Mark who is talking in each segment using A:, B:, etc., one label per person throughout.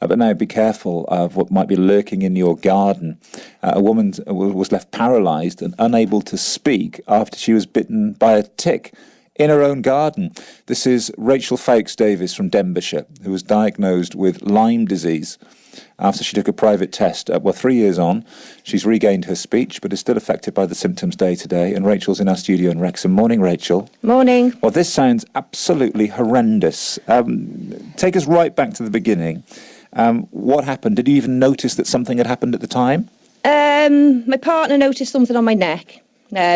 A: But now be careful of what might be lurking in your garden. A woman was left paralysed and unable to speak after she was bitten by a tick in her own garden. This is Rachel Foulkes Davies from Denbighshire, who was diagnosed with Lyme disease after she took a private test. 3 years on, she's regained her speech, but is still affected by the symptoms day to day. And Rachel's in our studio in Wrexham. Morning, Rachel.
B: Morning.
A: Well, this sounds absolutely horrendous. Take us right back to the beginning. What happened? Did you even notice that something had happened at the time?
B: My partner noticed something on my neck,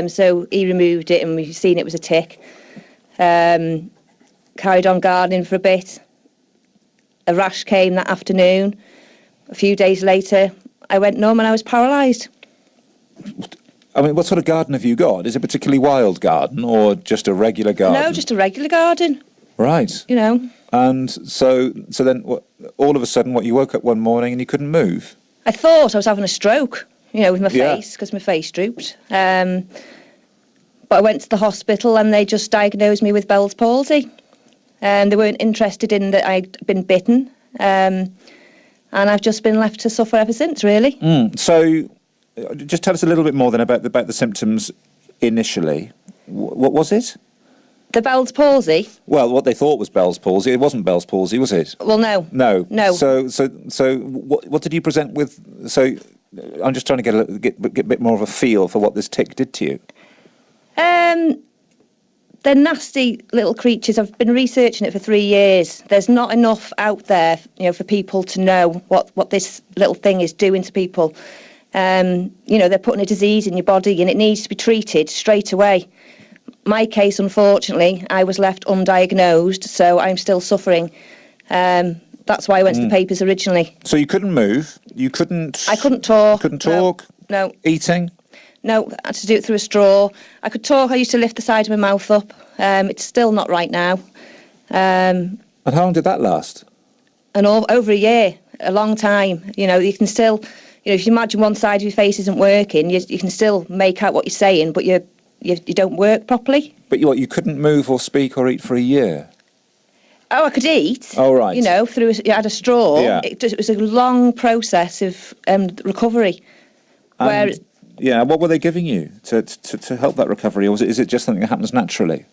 B: so he removed it and we've seen it was a tick. Carried on gardening for a bit. A rash came that afternoon. A few days later, I went numb and I was paralysed.
A: I mean, what sort of garden have you got? Is it a particularly wild garden or just a regular garden?
B: No, just a regular garden.
A: Right.
B: You know.
A: And so then all of a sudden, you woke up one morning and you couldn't move?
B: I thought I was having a stroke, with my face, because my face drooped. But I went to the hospital and they just diagnosed me with Bell's palsy. They weren't interested in that I'd been bitten. And I've just been left to suffer ever since, really.
A: So just tell us a little bit more then about the symptoms initially. What was it?
B: The Bell's palsy?
A: Well, what they thought was Bell's palsy. It wasn't Bell's palsy, was it?
B: Well, no.
A: No. So what did you present with? So I'm just trying to get a bit more of a feel for what this tick did to you.
B: They're nasty little creatures. I've been researching it for 3 years. There's not enough out there, for people to know what this little thing is doing to people. They're putting a disease in your body and it needs to be treated straight away. My case, unfortunately, I was left undiagnosed, so I'm still suffering. That's why I went to the papers originally. So
A: you couldn't move? I
B: couldn't talk.
A: Couldn't talk?
B: No.
A: Eating?
B: No, I had to do it through a straw. I could talk. I used to lift the side of my mouth up. It's still not right now.
A: And how long did that last?
B: Over a year, a long time. You can still, if you imagine one side of your face isn't working, you can still make out what you're saying, but you don't work properly.
A: But you couldn't move or speak or eat for a year?
B: Oh, I could eat.
A: Oh, right.
B: You had a straw.
A: Yeah.
B: It was a long process of recovery.
A: What were they giving you to help that recovery, or is it just something that happens naturally?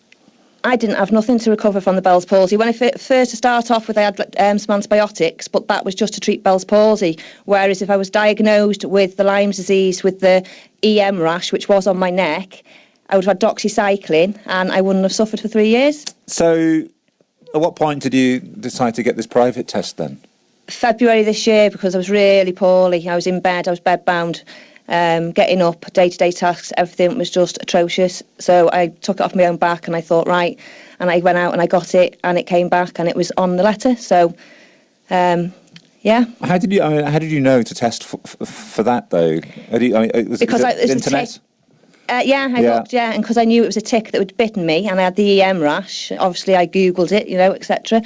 B: I didn't have nothing to recover from the Bell's palsy. When I first start off with, I had some antibiotics, but that was just to treat Bell's palsy. Whereas if I was diagnosed with the Lyme disease, with the EM rash, which was on my neck, I would have had doxycycline and I wouldn't have suffered for 3 years. So
A: at what point did you decide to get this private test then?
B: February this year, because I was really poorly. I was in bed, I was bedbound. Getting up, day-to-day tasks, everything was just atrocious. So I took it off my own back and I thought, right, and I went out and I got it and it came back and it was on the letter. So, yeah. How did
A: you know to test for that though? Was it the internet?
B: I looked, and because I knew it was a tick that had bitten me and I had the EM rash. Obviously, I Googled it, etc.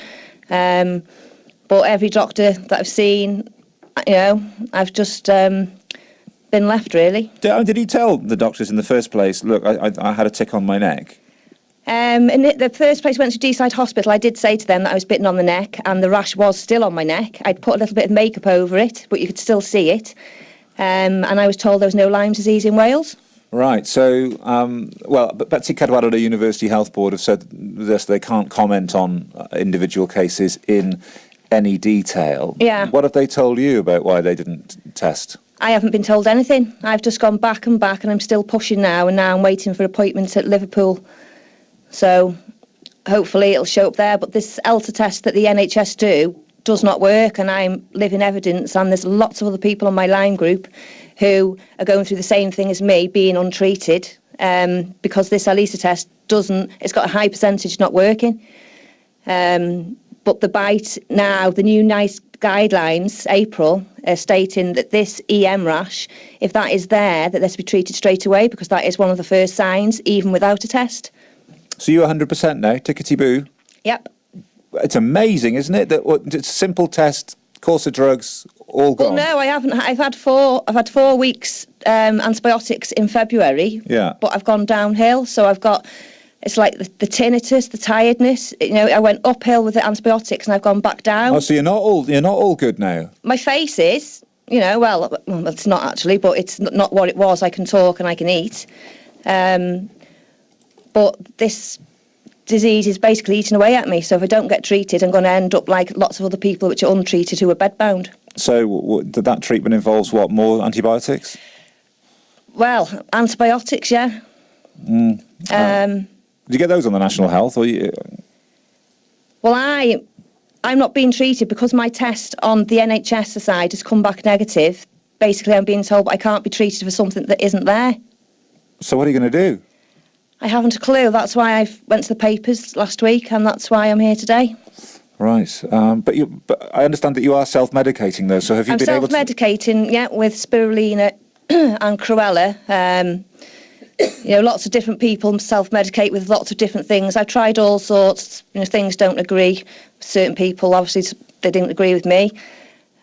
B: But every doctor that I've seen, I've just been left, really.
A: Did he tell the doctors in the first place, look, I had a tick on my neck?
B: In the first place, I went to Deeside Hospital. I did say to them that I was bitten on the neck and the rash was still on my neck. I'd put a little bit of makeup over it, but you could still see it. And I was told there was no Lyme disease in Wales.
A: Right, so, but Betsy Cadwallader University Health Board have said this, they can't comment on individual cases in any detail.
B: Yeah.
A: What have they told you about why they didn't test?
B: I haven't been told anything. I've just gone back and I'm still pushing now, and now I'm waiting for appointments at Liverpool. So hopefully it'll show up there, but this ELTA test that the NHS do does not work, and I'm living evidence, and there's lots of other people on my Lyme group who are going through the same thing as me, being untreated, because this ELTA test it's got a high percentage not working. But the bite now, the new NICE guidelines, April, stating that this EM rash, if that is there, that they're to be treated straight away, because that is one of the first signs, even without a test. So you're
A: 100% now, tickety-boo?
B: Yep.
A: It's amazing, isn't it? That it's a simple test, course of drugs, all gone.
B: Well, no, I haven't. I've had 4 weeks antibiotics in February.
A: Yeah.
B: But I've gone downhill, so I've got It's like the tinnitus, the tiredness. I went uphill with the antibiotics and I've gone back down.
A: Oh, so you're not all good now.
B: My face is, well, it's not actually, but it's not what it was. I can talk and I can eat. But this disease is basically eating away at me. So if I don't get treated, I'm going to end up like lots of other people which are untreated who are bedbound. So
A: that treatment involves what, more antibiotics?
B: Well, antibiotics, yeah.
A: Do you get those on the National Health?
B: Well, I'm not being treated because my test on the NHS side has come back negative. Basically, I'm being told I can't be treated for something that isn't there.
A: So what are you going to do?
B: I haven't a clue. That's why I went to the papers last week, and that's why I'm here today.
A: Right, but I understand that you are self-medicating, though. So have you been able to? I'm
B: self-medicating, yeah, with spirulina and Cruella. Lots of different people self-medicate with lots of different things. I've tried all sorts. Things don't agree. Certain people, obviously, they didn't agree with me.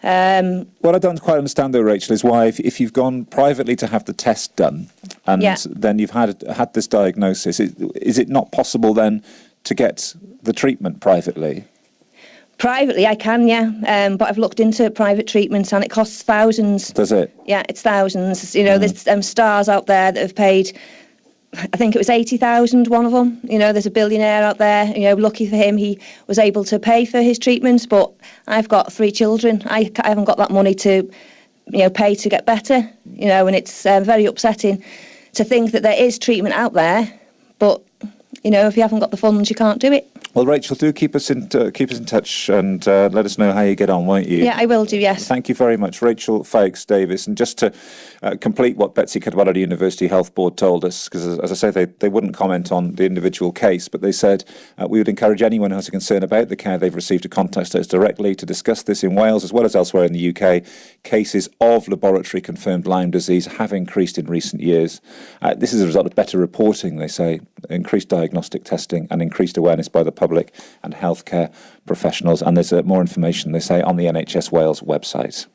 A: What I don't quite understand, though, Rachel, is why, if you've gone privately to have the test done, and then you've had this diagnosis, is it not possible then to get the treatment privately?
B: Privately, I can, yeah, but I've looked into private treatments and it costs thousands.
A: Does it?
B: Yeah, it's thousands. There's stars out there that have paid, I think it was 80,000, one of them. There's a billionaire out there. Lucky for him, he was able to pay for his treatments, but I've got 3 children. I haven't got that money to, pay to get better, and it's very upsetting to think that there is treatment out there, but, if you haven't got the funds, you can't do it.
A: Well, Rachel, do keep us in touch and let us know how you get on, won't you?
B: Yeah, I will do, yes.
A: Thank you very much. Rachel Foulkes Davies. And just to complete what Betsy Cadwallader University Health Board told us, because as I say, they wouldn't comment on the individual case, but they said we would encourage anyone who has a concern about the care they've received to contact us directly to discuss this in Wales as well as elsewhere in the UK. Cases of laboratory-confirmed Lyme disease have increased in recent years. This is a result of better reporting, they say, increased diagnostic testing and increased awareness by the public and healthcare professionals. And there's more information, they say, on the NHS Wales website.